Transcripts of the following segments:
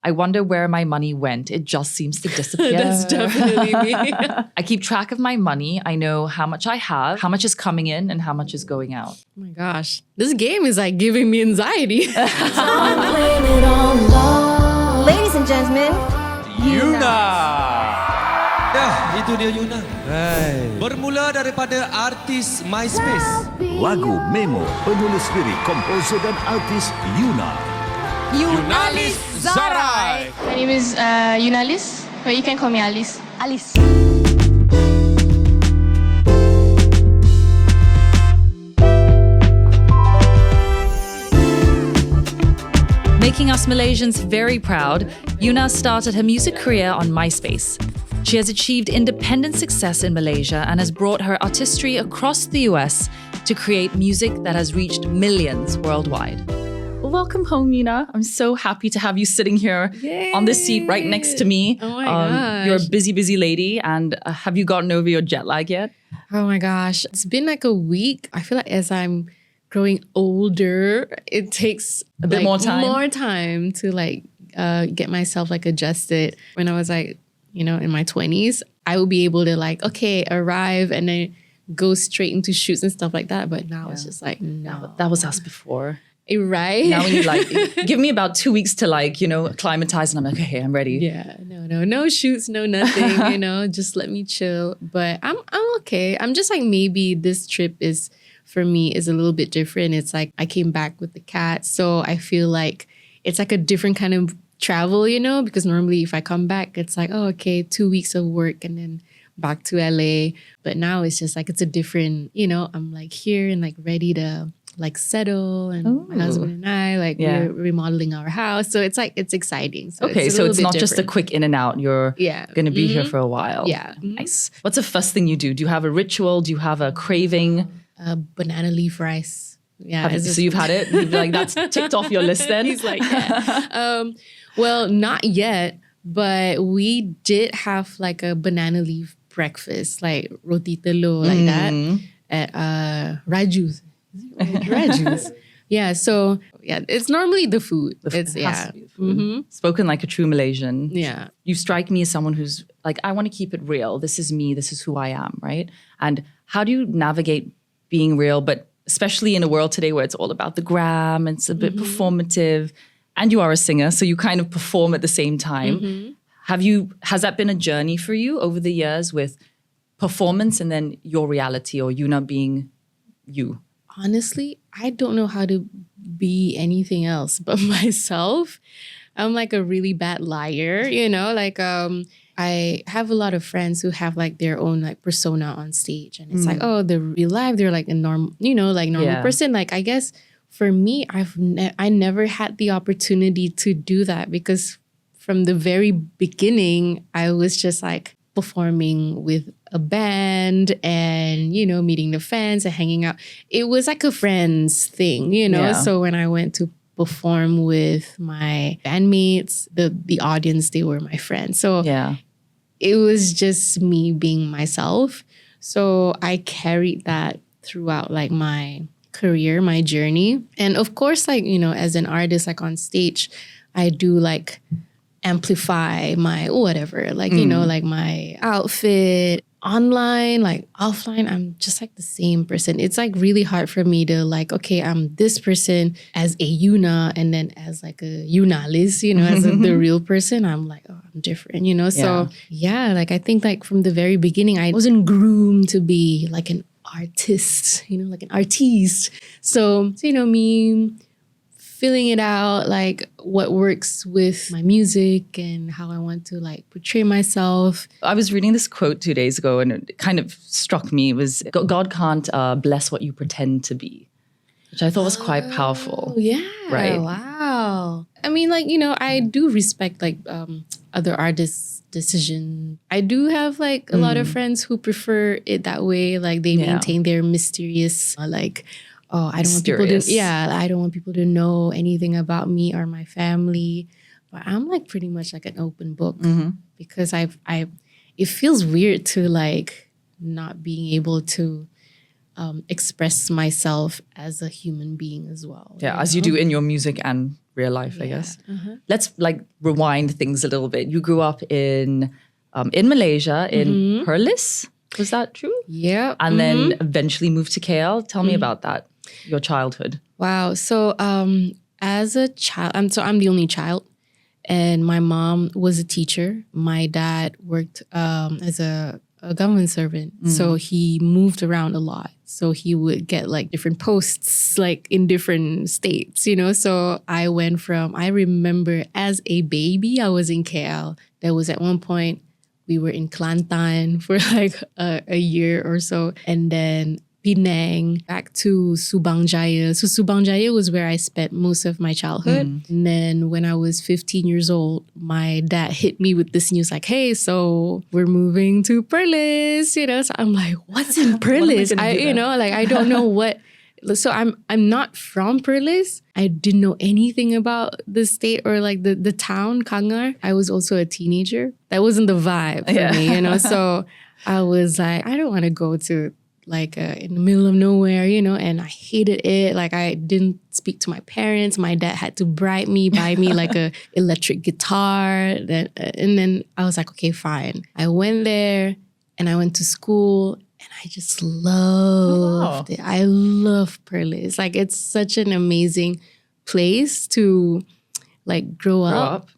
I wonder where my money went. It just seems to disappear. That's definitely me. I keep track of my money. I know how much I have, how much is coming in, and how much is going out. Oh my gosh. This game is like giving me anxiety. Ladies and gentlemen, Yuna. Ya, itu dia Yuna. Bermula daripada artis MySpace. Lagu Memo, penulis lirik, komposer dan artis Yuna. Yunalis Zarai. My name is Yunalis, but you can call me Alice. Alice. Making us Malaysians very proud, Yuna started her music career on MySpace. She has achieved independent success in Malaysia and has brought her artistry across the US to create music that has reached millions worldwide. Welcome home, Yuna. I'm so happy to have you sitting here on this seat right next to me. Oh my gosh. You're a busy lady. And have you gotten over your jet lag yet? Oh my gosh. It's been like a week. I feel like as I'm growing older, it takes a bit more time to get myself adjusted. When I was in my 20s, I would be able to arrive and then go straight into shoots and stuff like that. But now it's just no. That was us before. Right? Now when you give me about 2 weeks to acclimatize and I'm like, okay, I'm ready. Yeah, no shoots, no nothing, just let me chill. But I'm okay. I'm just maybe this trip for me is a little bit different. It's I came back with the cat. So I feel like it's a different kind of travel, because normally if I come back, it's 2 weeks of work and then back to LA. But now it's just it's a different, I'm here and ready to settle, and my husband and I we're remodeling our house, so it's exciting. So it's not just a quick in and out. You're going to be here for a while. Yeah. Nice. What's the first thing you do? Do you have a ritual? Do you have a craving? Banana leaf rice. Yeah. So you've had it? That's ticked off your list then? He's yeah. Well, not yet, but we did have a banana leaf breakfast, roti telur that at Raju's. Raju's. Yeah, so it's normally the food. It's Spoken like a true Malaysian. Yeah. You strike me as someone who's I want to keep it real. This is me. This is who I am, right? And how do you navigate being real, but especially in a world today where it's all about the gram, it's a bit performative, and you are a singer, so you kind of perform at the same time. Has that been a journey for you over the years with performance and then your reality, or you not being you? Honestly, I don't know how to be anything else but myself. I'm a really bad liar, I have a lot of friends who have their own persona on stage, and it's they're real life, they're a normal, normal person. I guess for me, I never had the opportunity to do that, because from the very beginning, I was just performing with a band and, meeting the fans and hanging out. It was a friends thing, So when I went to perform with my bandmates, the audience, they were my friends. So it was just me being myself. So I carried that throughout my career, my journey. And of course, as an artist, on stage, I do amplify my whatever, my outfit. Online, offline, I'm just the same person. It's really hard for me to okay, I'm this person as a Yuna, and then as a Yunalis, as the real person, I'm I'm different, So I think from the very beginning, I wasn't groomed to be an artist, an artiste. So me filling it out, what works with my music and how I want to portray myself. I was reading this quote 2 days ago and it kind of struck me. It was, God can't bless what you pretend to be, which I thought was quite powerful. Yeah. Right. Wow. I mean, I do respect other artists' decision. I do have a lot of friends who prefer it that way. They maintain their mysterious, I don't want people to, I don't want people to know anything about me or my family. But I'm pretty much an open book, because it feels weird to not being able to express myself as a human being as well. Yeah, as you do in your music and real life, I guess. Let's like rewind things a little bit. You grew up in Malaysia, in Perlis. Was that true? Yeah. And then eventually moved to KL. Tell me about that, your childhood. Wow. So as a child, I'm the only child. And my mom was a teacher. My dad worked as a government servant. So he moved around a lot. So he would get like different posts like in different states, you know. So I remember as a baby, I was in KL. There was at one point, we were in Kelantan for like a year or so. And then Penang, back to Subang Jaya. So Subang Jaya was where I spent most of my childhood. And then when I was 15 years old, my dad hit me with this news like, hey, so we're moving to Perlis, you know? So I'm like, what's in Perlis? I don't know what. So I'm not from Perlis. I didn't know anything about the state or like the town, Kangar. I was also a teenager. That wasn't the vibe for me, you know? So I was like, I don't want to go to like in the middle of nowhere, you know, and I hated it. Like I didn't speak to my parents. My dad had to buy me like a electric guitar. And then I was like, okay, fine. I went there and I went to school and I just loved it. I love Perlis. Like it's such an amazing place to like grow up.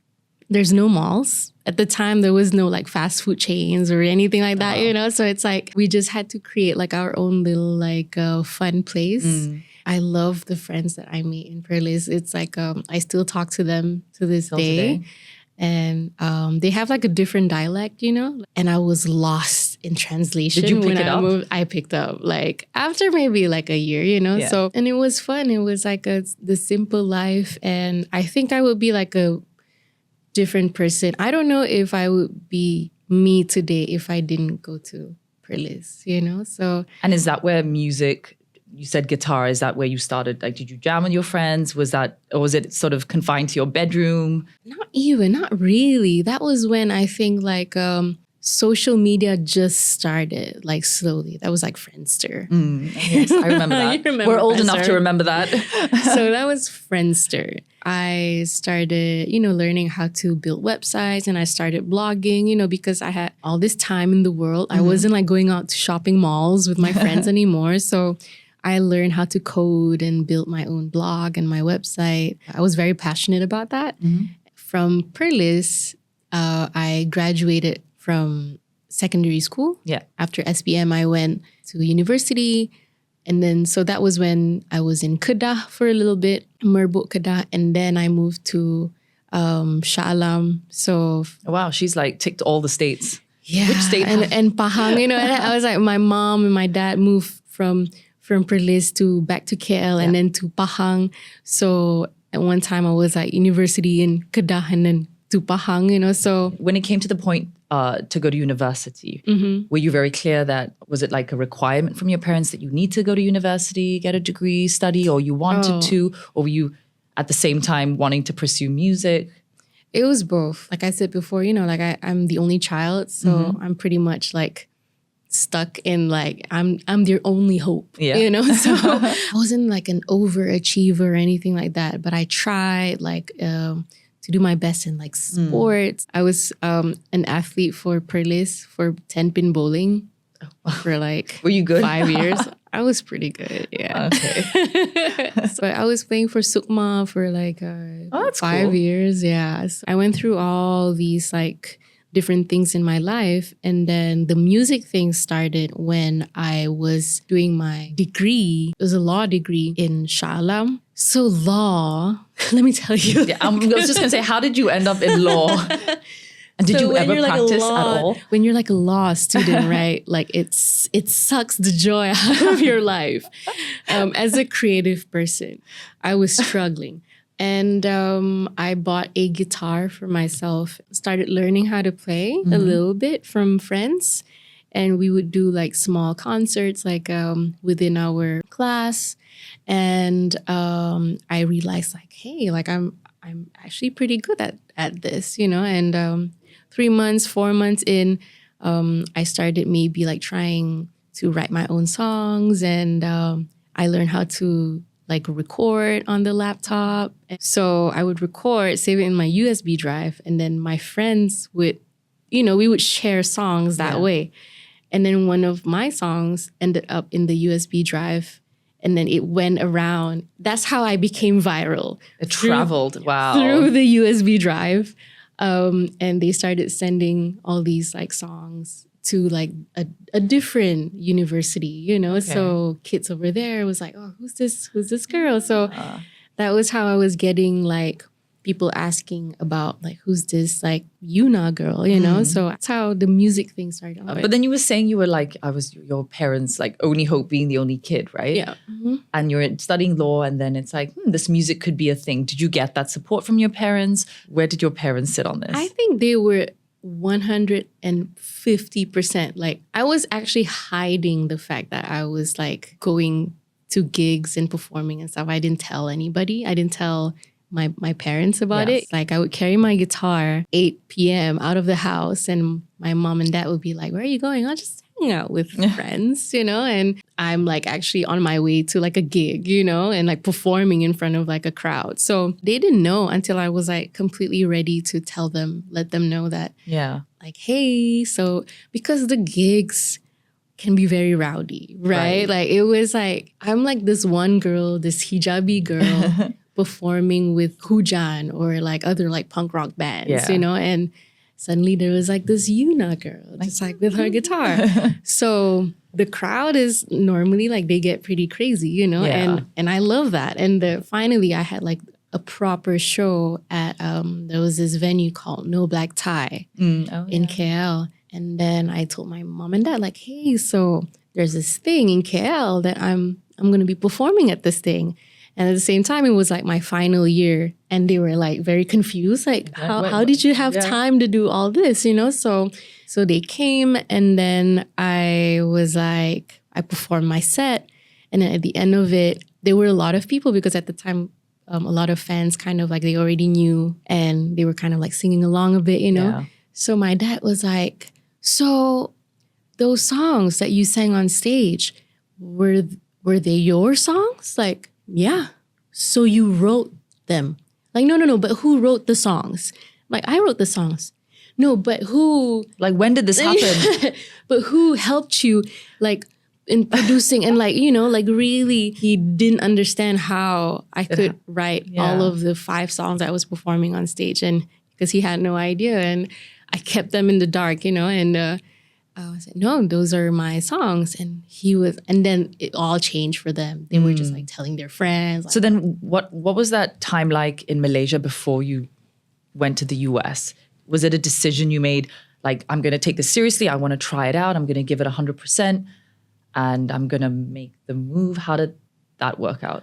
There's no malls. At the time, there was no like fast food chains or anything like that, you know? So it's like we just had to create like our own little like fun place. I love the friends that I meet in Perlis. It's like I still talk to them to this day. And they have like a different dialect, you know? And I was lost in translation. Did you pick it up? I picked up like after maybe like a year, you know? So, and it was fun. It was like the simple life. And I think I would be like a different person. I don't know if I would be me today if I didn't go to Perlis, you know? So. And is that where music, you said guitar, is that where you started? Like, did you jam with your friends? Was it sort of confined to your bedroom? Not really. That was when I think like social media just started like slowly. That was like Friendster. Yes, I remember that. We're old enough to remember that. So that was Friendster. I started, you know, learning how to build websites and I started blogging, you know, because I had all this time in the world. I wasn't like going out to shopping malls with my friends anymore. So I learned how to code and build my own blog and my website. I was very passionate about that. From Perlis, I graduated from secondary school. After SPM, I went to university. And then, so that was when I was in Kedah for a little bit, Merbuk Kedah. And then I moved to Shah Alam. So. Wow, she's like ticked all the states. Yeah. Which state? And Pahang, you know, and I was like, my mom and my dad moved from Perlis back to KL and then to Pahang. So at one time I was at university in Kedah and then to Pahang, you know, so. When it came to the point to go to university, were you very clear that, was it like a requirement from your parents that you need to go to university, get a degree, study, or you wanted to, or were you at the same time wanting to pursue music? It was both. Like I said before, you know, like I'm the only child, so I'm pretty much like stuck in like, I'm their only hope, you know? So I wasn't like an overachiever or anything like that, but I tried like, to do my best in like sports. I was an athlete for Perlis for 10-pin bowling for like Were you good? 5 years. I was pretty good, yeah. Okay. So I was playing for Sukma for like 5 cool. years, yeah. So I went through all these like different things in my life. And then the music thing started when I was doing my degree. It was a law degree in Shah Alam. So law, let me tell you. I was just going to say, how did you end up in law? And did you ever practice at all? When you're like a law student, right? Like it sucks the joy out of your life. As a creative person, I was struggling. And I bought a guitar for myself, started learning how to play a little bit from friends. And we would do like small concerts like within our class. And I realized like, hey, like I'm actually pretty good at this, you know? And 3 months, 4 months in, I started maybe like trying to write my own songs. And I learned how to like record on the laptop. So I would record, save it in my USB drive, and then my friends would, we would share songs that way. And then one of my songs ended up in the USB drive, and then it went around. That's how I became viral. It traveled, wow. Through the USB drive. And they started sending all these like songs to like a different university, Okay. So kids over there was like, oh, who's this girl? So that was how I was getting like people asking about like, who's this like Yuna girl, So that's how the music thing started. But then you were saying you were like, I was your parents' like only hope being the only kid, right? Yeah. Mm-hmm. And you're studying law, and then it's like, this music could be a thing. Did you get that support from your parents? Where did your parents sit on this? I think they were 150%. Like I was actually hiding the fact that I was like going to gigs and performing and stuff. I didn't tell anybody. I didn't tell my parents about it. Like I would carry my guitar 8 p.m. out of the house, and my mom and dad would be like, where are you going? I'll just hang out with friends, and I'm like actually on my way to like a gig, and like performing in front of like a crowd. So they didn't know until I was like completely ready to let them know that, like, hey, so because the gigs can be very rowdy, right? Like it was like, I'm like this one girl, this hijabi girl performing with Hujan or like other like punk rock bands, and suddenly there was like this Yuna girl just like with her guitar. So the crowd is normally like they get pretty crazy, and I love that. And finally I had like a proper show at there was this venue called No Black Tie in KL. And then I told my mom and dad like, hey, so there's this thing in KL that I'm going to be performing at this thing. And at the same time, it was like my final year, and they were like very confused. Like, how did you have time to do all this? So they came, and then I was like, I performed my set. And then at the end of it, there were a lot of people because at the time, a lot of fans kind of like they already knew, and they were kind of like singing along a bit, Yeah. So my dad was like, so those songs that you sang on stage, were they your songs? Like, yeah. So you wrote them. Like, no, but who wrote the songs? Like, I wrote the songs. No, but who... Like, when did this happen? But who helped you, like, in producing? And, like, like, really, he didn't understand how I could write all of the 5 songs I was performing on stage. And because he had no idea. And I kept them in the dark, and... I said, no, those are my songs. And then it all changed for them. They were just like telling their friends. Like, so then what was that time like in Malaysia before you went to the US? Was it a decision you made, like, I'm going to take this seriously, I want to try it out, I'm going to give it 100%, and I'm going to make the move? How did that work out?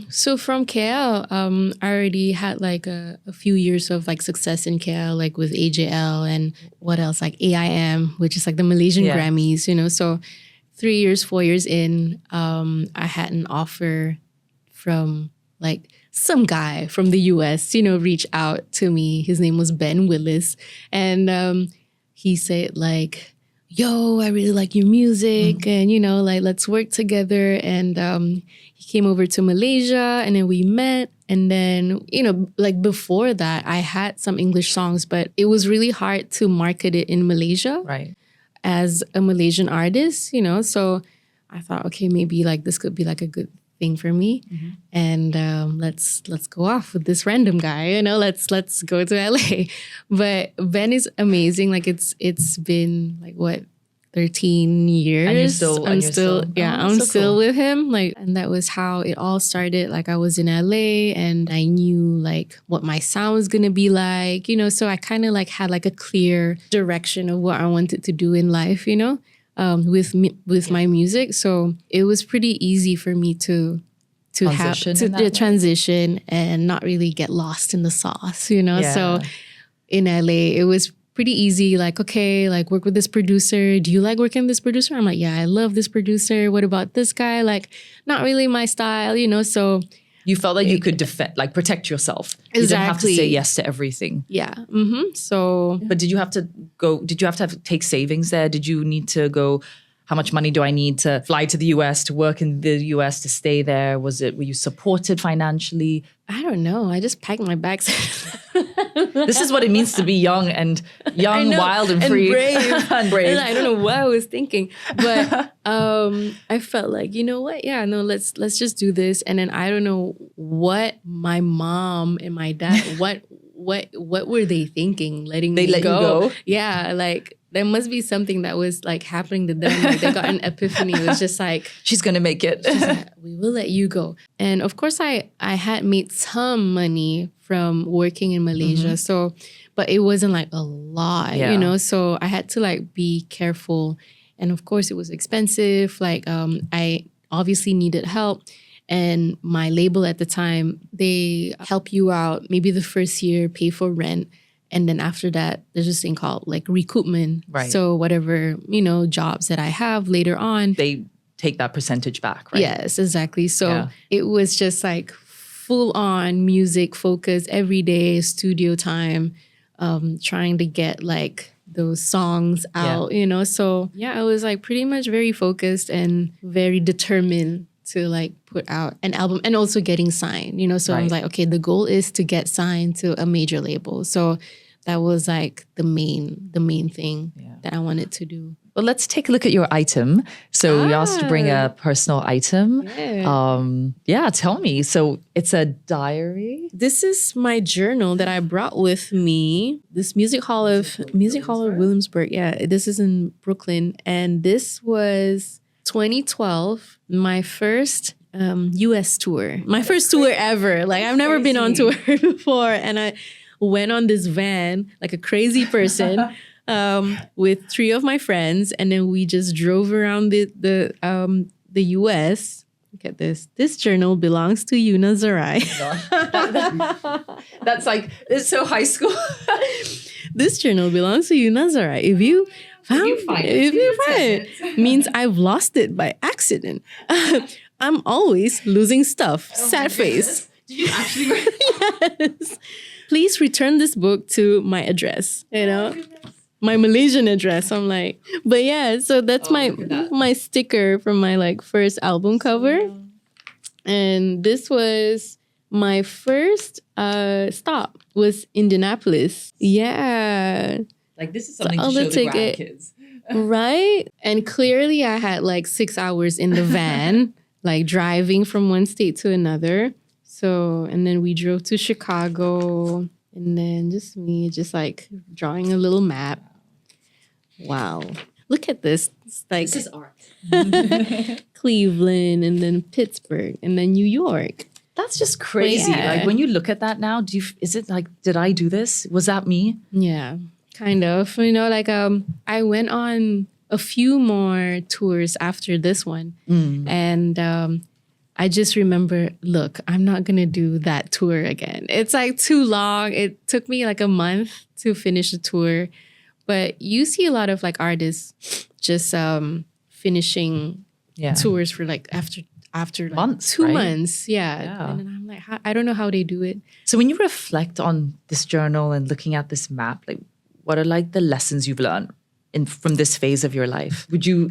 So from KL, I already had like a few years of like success in KL, like with AJL and what else, like AIM, which is like the Malaysian Grammys, So 4 years in, I had an offer from like some guy from the US, reach out to me. His name was Ben Willis. And he said like, yo, I really like your music and, like, let's work together. And he came over to Malaysia and then we met. And then, like before that, I had some English songs, but it was really hard to market it in Malaysia as a Malaysian artist, So I thought, okay, maybe like this could be like a good thing for me. And let's go off with this random guy, let's go to LA. But Ben is amazing. Like it's been like what, 13 years. And I'm still with him. Like, and that was how it all started. Like I was in LA and I knew like what my sound was gonna be like, so I kind of like had like a clear direction of what I wanted to do in life, with my music. So it was pretty easy for me to transition and not really get lost in the sauce, So in LA, it was pretty easy. Like, okay, like work with this producer. Do you like working with this producer? I'm like, yeah, I love this producer. What about this guy? Like, not really my style, So you felt like you could defend, like protect yourself. You didn't have to say yes to everything. Yeah. Mm-hmm. So, but did you have to take savings there? Did you need to go how much money do I need to fly to the US, to work in the US, to stay there? Were you supported financially? I don't know. I just packed my bags. This is what it means to be young, wild and free. Brave. And brave. And I don't know what I was thinking. But I felt like, you know what? Yeah, no, let's just do this. And then I don't know what my mom and my dad, what were they thinking? Letting me let go? you go? Yeah, like there must be something that was like happening to them. Like they got an epiphany. It was just like, she's gonna make it. we will let you go. And of course, I had made some money from working in Malaysia. So, but it wasn't like a lot, Yeah. you know? So I had to like be careful. And of course, it was expensive. Like I obviously needed help. And my label at the time, they help you out maybe the first year, pay for rent. And then after that, there's this thing called like recoupment. Right. So whatever, jobs that I have later on. They take that percentage back, right? Yes, exactly. So Yeah. it was just like full on music focus every day, studio time, trying to get like those songs out, So yeah, I was like pretty much very focused and very determined to like put out an album and also getting signed, So I'm Right. like, okay, the goal is to get signed to a major label. So that was like the main thing that I wanted to do. Well, let's take a look at your item. So you asked to bring a personal item. Yeah. Tell me. So it's a diary. This is my journal that I brought with me. This Music Hall of Williamsburg. Yeah, this is in Brooklyn, and this was 2012. My first U.S. tour. My first tour ever. Like I've never been on tour before, and I went on this van like a crazy person. With 3 of my friends, and then we just drove around the U.S. Look at this. This journal belongs to Yuna Zarai. That's like, it's so high school. This journal belongs to Yuna Zarai. If you find it, means I've lost it by accident. I'm always losing stuff. Sad face. Did you actually? Yes. Please return this book to my address. My Malaysian address. I'm like, but yeah, so that's my sticker from my like first album cover. And this was my first stop was Indianapolis. Yeah. Like this is something So to show the ticket. grandkids. Right? And clearly I had like 6 hours in the van, like driving from one state to another. So, and then we drove to Chicago, and then just me just like drawing a little map. Wow. Look at this. It's like This is art. Cleveland, and then Pittsburgh, and then New York. That's just crazy. Yeah. Like when you look at that now, is it like, did I do this? Was that me? Yeah, kind of. Like I went on a few more tours after this one. And I just remember, look, I'm not going to do that tour again. It's like too long. It took me like a month to finish the tour. But you see a lot of like artists just finishing tours for like after like Months, 2 right? months. Yeah. And then I'm like, I don't know how they do it. So when you reflect on this journal and looking at this map, like what are like the lessons you've learned from this phase of your life? Would you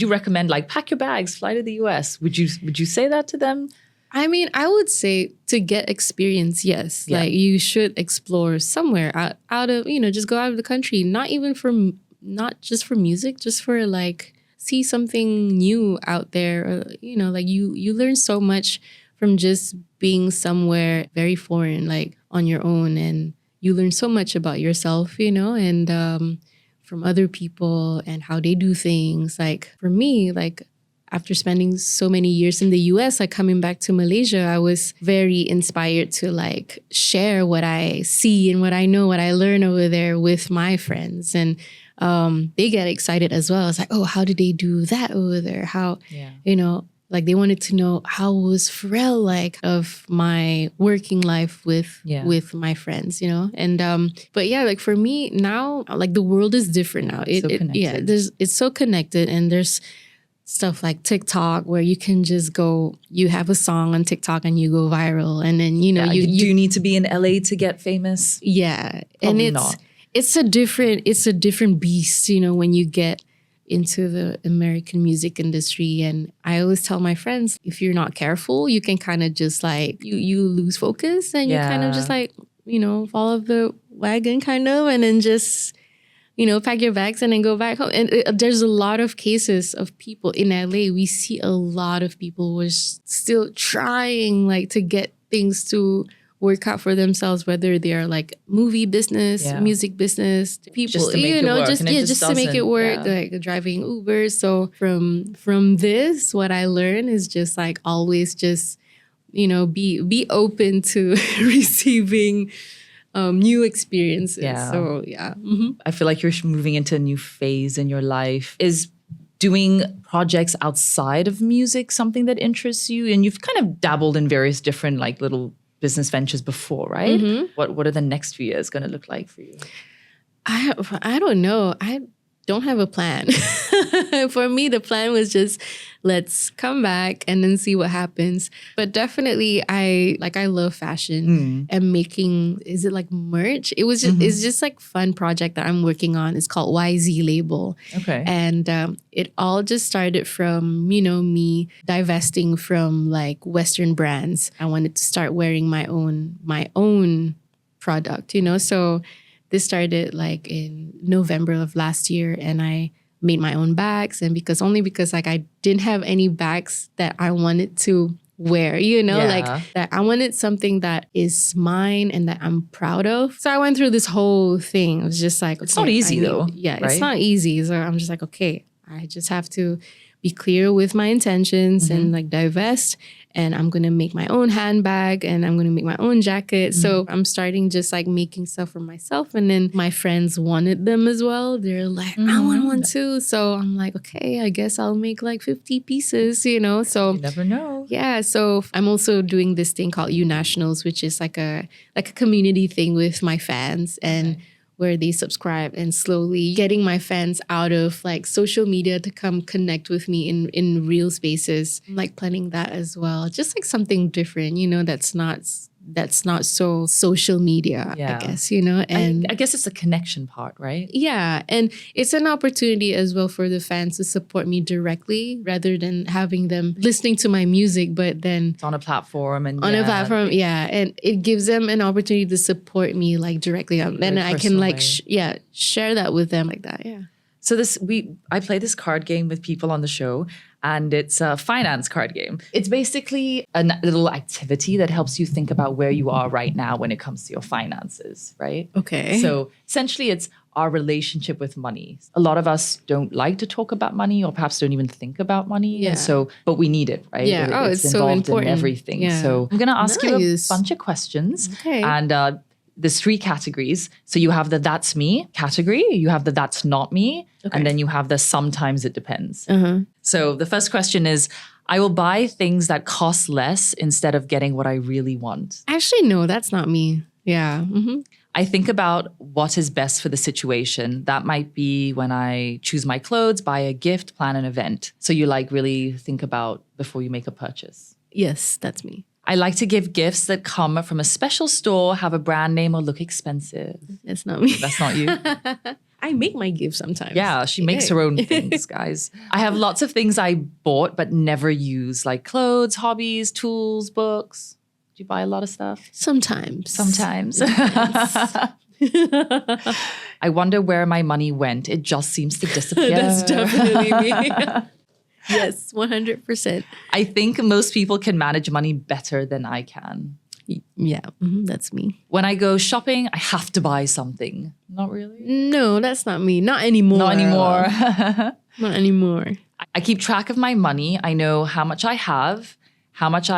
recommend like pack your bags, fly to the US? Would you say that to them? I mean, I would say to get experience, yes. Yeah. Like you should explore somewhere out of, just go out of the country. Not just for music, just for like see something new out there. Or, like you learn so much from just being somewhere very foreign, like on your own. And you learn so much about yourself, and from other people and how they do things. Like for me, like after spending so many years in the US, like coming back to Malaysia, I was very inspired to like share what I see and what I know, what I learn over there with my friends. And they get excited as well. It's like, oh, how did they do that over there? How, like they wanted to know how was Pharrell like of my working life with my friends, And but yeah, like for me now, like the world is different now. It's so connected, and there's stuff like TikTok where you can just go, you have a song on TikTok and you go viral, and then do you need to be in LA to get famous? Yeah, Probably and not. it's a different beast, when you get into the American music industry. And I always tell my friends, if you're not careful, you can kind of just like, you lose focus and you kind of just like, fall off the wagon kind of, and then just, pack your bags and then go back home. And there's a lot of cases of people in LA. We see a lot of people who are still trying like to get things to work out for themselves, whether they're like movie business, music business, people, just to make it work, just to make it work, like driving Uber. So from this, what I learned is just like always just, be open to receiving new experiences. Yeah. So I feel like you're moving into a new phase in your life. Is doing projects outside of music something that interests you? And you've kind of dabbled in various different like little business ventures before, right? What are the next few years going to look like for you? I don't know. I don't have a plan. For me, the plan was just let's come back and then see what happens. But definitely, I love fashion and making. Is it like merch? It was just it's just like fun project that I'm working on. It's called YZ Label. Okay, and it all just started from me divesting from like Western brands. I wanted to start wearing my own product. So. This started like in November of last year, and I made my own bags. And because like I didn't have any bags that I wanted to wear, like that I wanted something that is mine and that I'm proud of. So I went through this whole thing. It was just like, it's not easy though. Yeah, right? It's not easy. So I'm just like, okay, I just have to be clear with my intentions and like divest. And I'm going to make my own handbag and I'm going to make my own jacket. So I'm starting just like making stuff for myself. And then my friends wanted them as well. They're like, I want one too. So I'm like, okay, I guess I'll make like 50 pieces, So you never know. Yeah. So I'm also doing this thing called U Nationals, which is like a community thing with my fans. And where they subscribe and slowly getting my fans out of like social media to come connect with me in real spaces. I'm like planning that as well. Just like something different, that's not so social media, I guess, and I guess it's the connection part, right? Yeah. And it's an opportunity as well for the fans to support me directly rather than having them listening to my music, but then it's on a platform and and it gives them an opportunity to support me like directly. And I can like, share that with them like that. Yeah. So I play this card game with people on the show, and it's a finance card game. It's basically a little activity that helps you think about where you are right now when it comes to your finances, right? Okay. So essentially it's our relationship with money. A lot of us don't like to talk about money or perhaps don't even think about money. Yeah. And but we need it, right? Yeah. It's so involved important. in everything. Yeah. So I'm going to ask you a bunch of questions. Okay. And there's 3 categories. So you have the that's me category, you have the that's not me, and then you have the sometimes it depends. So the first question is, I will buy things that cost less instead of getting what I really want. Actually, no, that's not me. Yeah. I think about what is best for the situation. That might be when I choose my clothes, buy a gift, plan an event. So you like really think about before you make a purchase. Yes, that's me. I like to give gifts that come from a special store, have a brand name, or look expensive. That's not me. That's not you. I make my gifts sometimes. Yeah, she makes her own things, guys. I have lots of things I bought but never use, like clothes, hobbies, tools, books. Do you buy a lot of stuff? Sometimes. I wonder where my money went. It just seems to disappear. That's definitely me. Yes, 100%. I think most people can manage money better than I can. Yeah, that's me. When I go shopping, I have to buy something. Not really. No, that's not me. Not anymore. Not anymore. Not anymore. I keep track of my money. I know how much I have, how much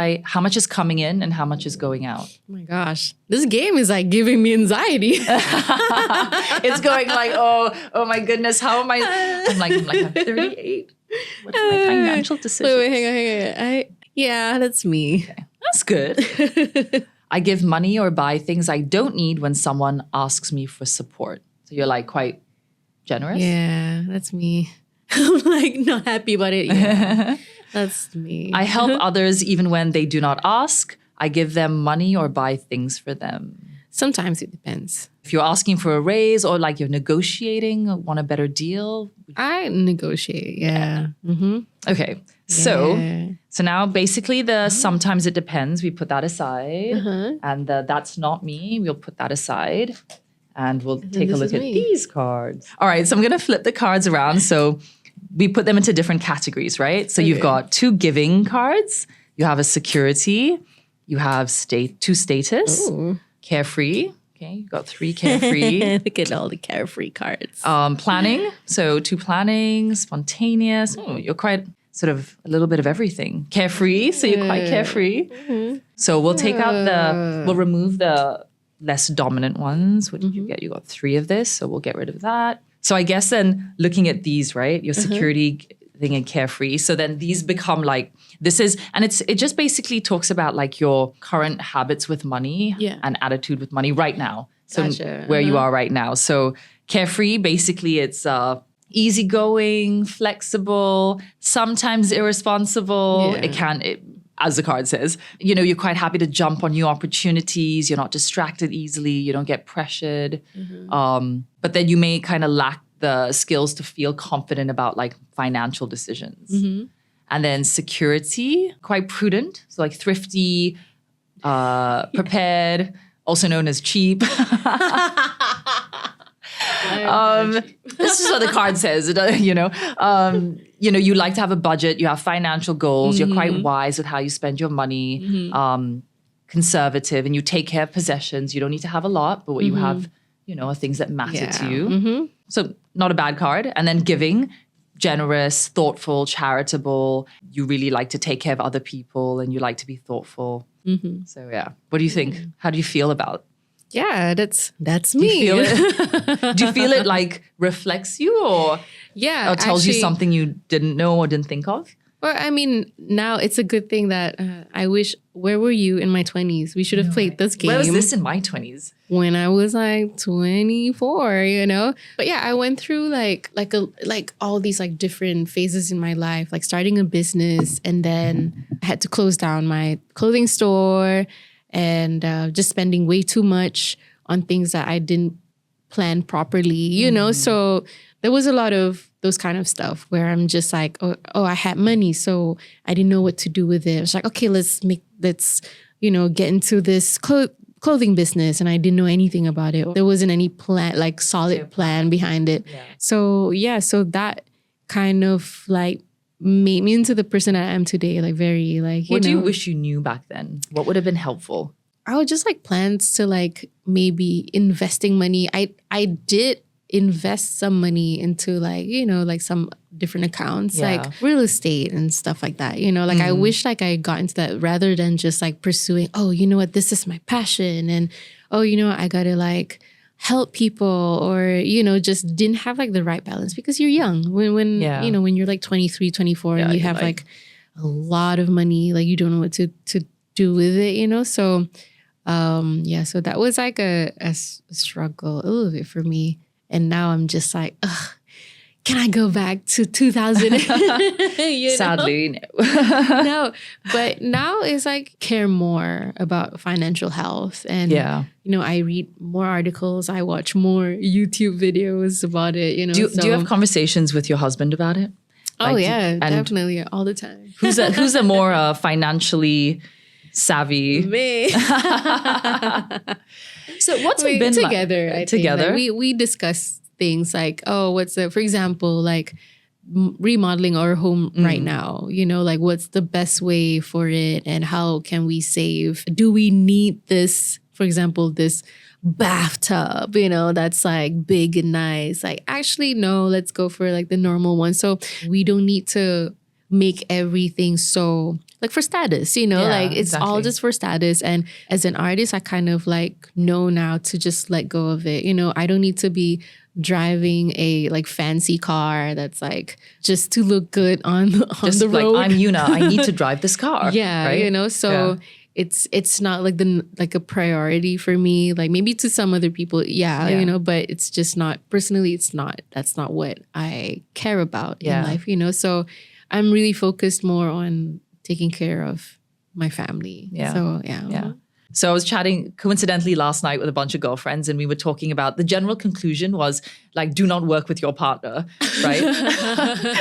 is coming in, and how much is going out. Oh my gosh, this game is like giving me anxiety. It's going like, oh my goodness, how am I? I'm like I'm 38. What are my financial decisions? Wait, hang on. Yeah, that's me. Okay. That's good. I give money or buy things I don't need when someone asks me for support. So you're like quite generous? Yeah, that's me. I'm like not happy about it. Yeah. That's me. I help others even when they do not ask. I give them money or buy things for them. Sometimes it depends. If you're asking for a raise or like you're negotiating or want a better deal. I negotiate. Yeah. Mm-hmm. Okay. So now basically sometimes it depends. We put that aside. And that's not me. We'll put that aside. And we'll take a look at these cards. All right. So I'm going to flip the cards around. So we put them into different categories, right? So you've got 2 giving cards. You have a security. You have two status. Ooh. Carefree. Okay, you've got 3 carefree. Look at all the carefree cards. Planning. So 2 planning, spontaneous. Oh, you're quite sort of a little bit of everything. Carefree. So you're quite carefree. So we'll take out we'll remove the less dominant ones. What did you get? You got 3 of this. So we'll get rid of that. So I guess then looking at these, right? Your security thing and carefree. So then these become like, it just basically talks about like your current habits with money and attitude with money right now. So where you are right now. So carefree, basically it's easygoing, flexible, sometimes irresponsible. Yeah. As the card says, you're quite happy to jump on new opportunities. You're not distracted easily. You don't get pressured. But then you may kind of lack the skills to feel confident about like financial decisions. And then security, quite prudent. So like thrifty, prepared, also known as cheap. This is what the card says, you like to have a budget, you have financial goals, you're quite wise with how you spend your money, conservative, and you take care of possessions. You don't need to have a lot, but what you have, are things that matter to you. So not a bad card. And then giving, generous, thoughtful, charitable. You really like to take care of other people and you like to be thoughtful. So yeah, what do you think? How do you feel about? Yeah, that's me. Do you feel it? Do you feel it like reflects you or tells you something you didn't know or didn't think of? Well, I mean, now it's a good thing that I wish, where were you in my 20s? We should have played this game. Where was this in my 20s? When I was like 24, But yeah, I went through like all these like different phases in my life, like starting a business, and then I had to close down my clothing store and just spending way too much on things that I didn't plan properly, So there was a lot of those kind of stuff where I'm just like, oh, I had money, so I didn't know what to do with it. I was like, okay, let's get into this clothing business, and I didn't know anything about it. There wasn't any plan, like solid plan behind it. Yeah. So that kind of like made me into the person I am today. Like very like. What do you wish you knew back then? What would have been helpful? I would just like plans to like maybe investing money. I did invest some money into like, like some different accounts, like real estate and stuff like that. Like I wish like I got into that rather than just like pursuing, oh, you know what, this is my passion. And, oh, I got to like help people or, just didn't have like the right balance because you're young. When you're like 23, 24 and you have like a lot of money, like you don't know what to do with it, So, so that was like a struggle a little bit for me. And now I'm just like, ugh, can I go back to 2000? Sadly, no. No, but now it's like care more about financial health. And, I read more articles. I watch more YouTube videos about it, Do you have conversations with your husband about it? Oh, definitely. All the time. Who's a more financially savvy? Me. So what's it been together? Like? Together, like we discuss things like, oh, for example, like remodeling our home right now. Like what's the best way for it, and how can we save? Do we need this? For example, this bathtub, that's like big and nice. Like actually, no, let's go for like the normal one. So we don't need to make everything so like for status, like it's all just for status. And as an artist, I kind of like know now to just let go of it. I don't need to be driving a like fancy car that's like just to look good on the road. Like I'm Yuna, I need to drive this car. Yeah, right? So it's not like a priority for me. Like maybe to some other people, but it's just not, personally, that's not what I care about in life, So I'm really focused more on taking care of my family. Yeah. So, yeah. So I was chatting coincidentally last night with a bunch of girlfriends, and we were talking about the general conclusion was like, do not work with your partner, right?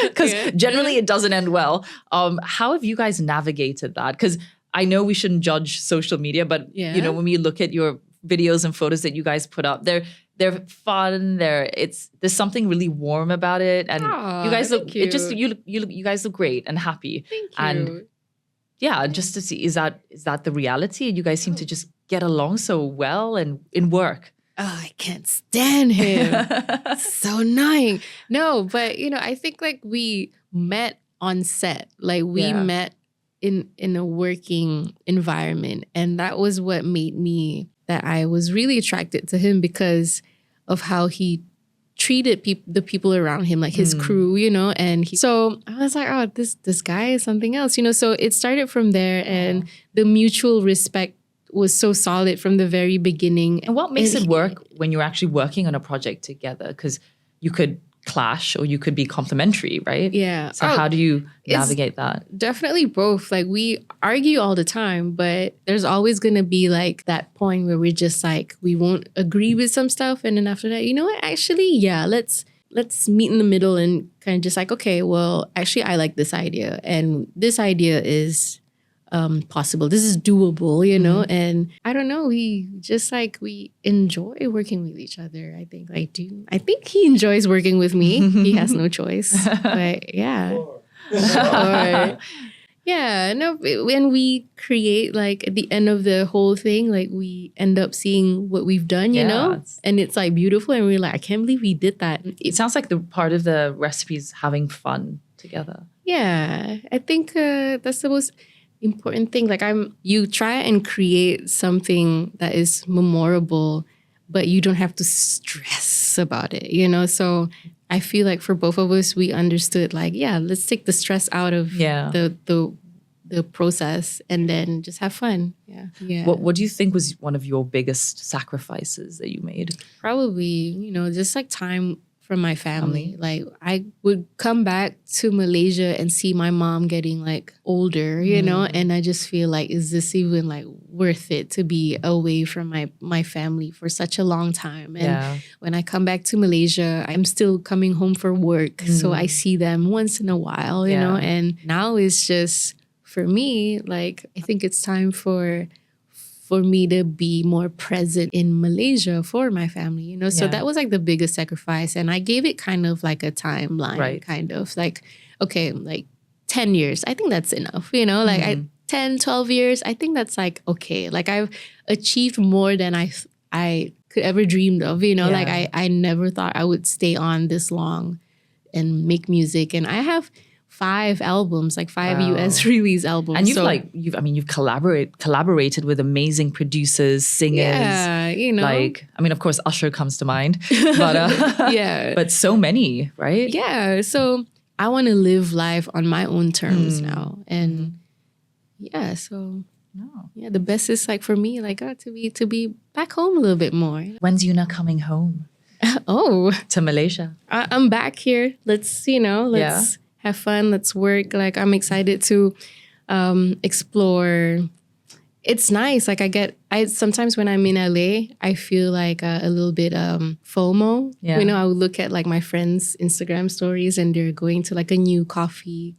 Because generally it doesn't end well. How have you guys navigated that? Because I know we shouldn't judge social media, but you know, when we look at your videos and photos that you guys put up, they're fun. There's something really warm about it, and you guys look. It just you guys look great and happy. Thank you. And yeah, just to see, is that the reality? You guys seem to just get along so well and in work. Oh, I can't stand him. So annoying. No, but you know, I think like we met on set. Like we met in a working environment. And that was what made me that I was really attracted to him because of how he treated the people around him, like his crew, you know, so I was like, oh, this guy is something else, you know. So it started from there, and the mutual respect was so solid from the very beginning. And what makes it work when you're actually working on a project together? Because you could clash or you could be complementary, right? Yeah. So how do you navigate that? Definitely both. Like we argue all the time, but there's always going to be like that point where we're just like, we won't agree with some stuff. And then after that, you know what, actually, yeah, let's meet in the middle and kind of just like, okay, well, actually, I like this idea. And this idea is possible. This is doable, you know? And I don't know, we enjoy working with each other. I think I think he enjoys working with me. He has no choice. But yeah. Yeah, no, when we create like at the end of the whole thing, like we end up seeing what we've done, you know? And it's like beautiful, and we're like, I can't believe we did that. It sounds like the part of the recipe is having fun together. Yeah, I think that's the most important thing. Like you try and create something that is memorable, but you don't have to stress about it, you know? So I feel like for both of us, we understood like, yeah, let's take the stress out of the process and then just have fun. Yeah. What do you think was one of your biggest sacrifices that you made? Probably, you know, just like time from my family. Like I would come back to Malaysia and see my mom getting like older, you know, and I just feel like, is this even like worth it to be away from my family for such a long time? And when I come back to Malaysia, I'm still coming home for work. So I see them once in a while, you know, and now it's just, for me, like, I think it's time for me to be more present in Malaysia for my family, you know? So that was like the biggest sacrifice. And I gave it kind of like a timeline, kind of like, okay, like 10 years, I think that's enough, you know? Like 10, 12 years, I think that's like, okay. Like I've achieved more than I could ever dreamed of, you know? Like I never thought I would stay on this long and make music. And I have 5 albums, like 5 US release albums. And you've collaborated with amazing producers, singers. Yeah, you know. Like, I mean, of course, Usher comes to mind. But but so many, right? Yeah. So I want to live life on my own terms now. And yeah, so yeah, the best is like for me, like to be back home a little bit more. When's Yuna coming home? To Malaysia. I'm back here. Let's have fun. Let's work. Like I'm excited to explore. It's nice. Like I sometimes when I'm in LA, I feel like a little bit FOMO. You know, I would look at like my friends' Instagram stories and they're going to like a new coffee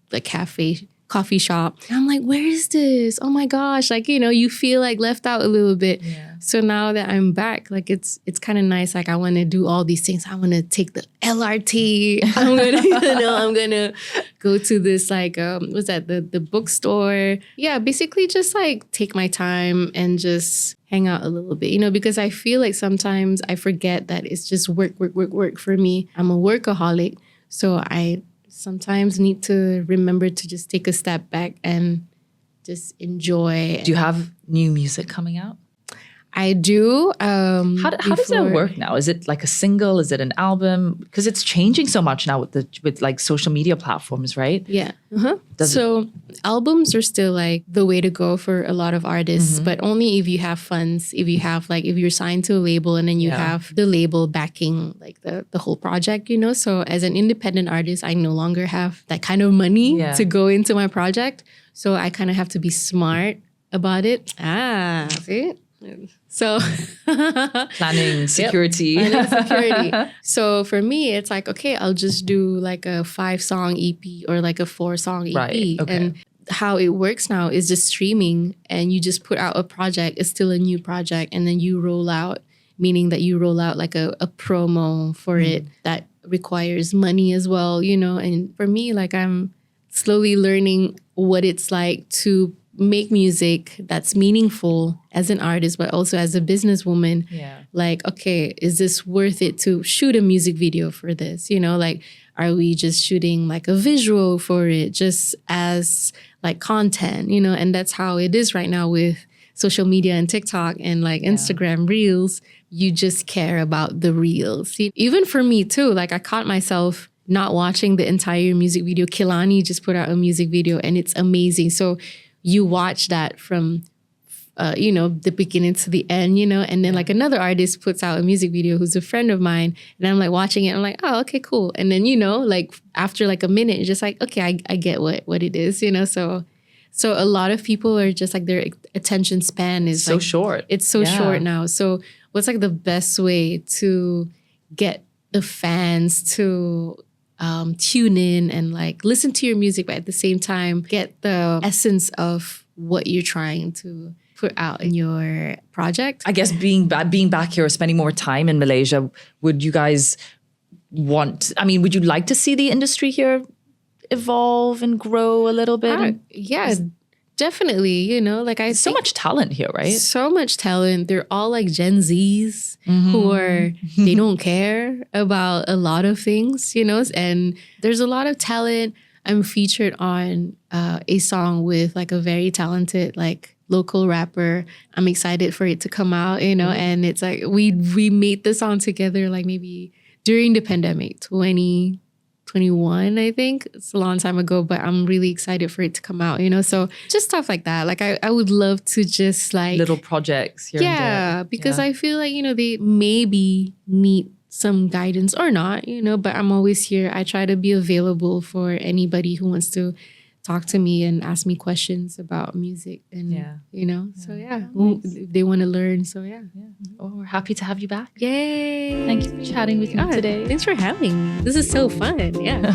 shop. And I'm like, where is this? Oh my gosh. Like, you know, you feel like left out a little bit. So now that I'm back, like it's kind of nice. Like I want to do all these things. I want to take the LRT. I'm gonna go to this like what's that? The bookstore. Yeah, basically just like take my time and just hang out a little bit, you know, because I feel like sometimes I forget that it's just work for me. I'm a workaholic. So I sometimes need to remember to just take a step back and just enjoy. Do you have new music coming out? I do. How does that work now? Is it like a single? Is it an album? Because it's changing so much now with like social media platforms, right? Yeah. So albums are still like the way to go for a lot of artists, but only if you have funds, if you're signed to a label and then you have the label backing like the whole project, you know? So as an independent artist, I no longer have that kind of money to go into my project. So I kind of have to be smart about it. See? So Planning, security. Planning, security. So for me, it's like, okay, I'll just do like a 5-song EP or like a 4-song EP. Right, okay. And how it works now is just streaming, and you just put out a project. It's still a new project, and then you roll out, meaning that you roll out like a promo for it that requires money as well, you know. And for me, like, I'm slowly learning what it's like to make music that's meaningful as an artist, but also as a businesswoman. Yeah. Like, okay, is this worth it to shoot a music video for this? You know, like, are we just shooting like a visual for it just as like content, you know? And that's how it is right now with social media and TikTok and like Instagram Reels. You just care about the reels. Even for me too, like, I caught myself not watching the entire music video. Kehlani just put out a music video and it's amazing. So you watch that from, you know, the beginning to the end, you know, and then like another artist puts out a music video who's a friend of mine, and I'm like watching it. I'm like, oh, okay, cool. And then, you know, like after like a minute, it's just like, okay, I get what it is, you know. So a lot of people are just like, their attention span is So like, short. It's so short now. So what's like the best way to get the fans to tune in and like listen to your music, but at the same time get the essence of what you're trying to put out in your project? I guess being back here or spending more time in Malaysia, would you guys would you like to see the industry here evolve and grow a little bit? Yeah, definitely. You know, like, There's so much talent here, right? So much talent. They're all like Gen Zs who are, they don't care about a lot of things, you know, and there's a lot of talent. I'm featured on a song with like a very talented like local rapper. I'm excited for it to come out, you know, and it's like we made the song together like maybe during the pandemic, 2021, I think. It's a long time ago, but I'm really excited for it to come out, you know? So just stuff like that. Like, I would love to just like... Little projects here and there. Because I feel like, you know, they maybe need some guidance or not, you know, but I'm always here. I try to be available for anybody who wants to talk to me and ask me questions about music and, you know, so if they want to learn. So Oh, we're happy to have you back. Yay. Thank you for chatting with me today. Thanks for having me. This is so fun. Yeah.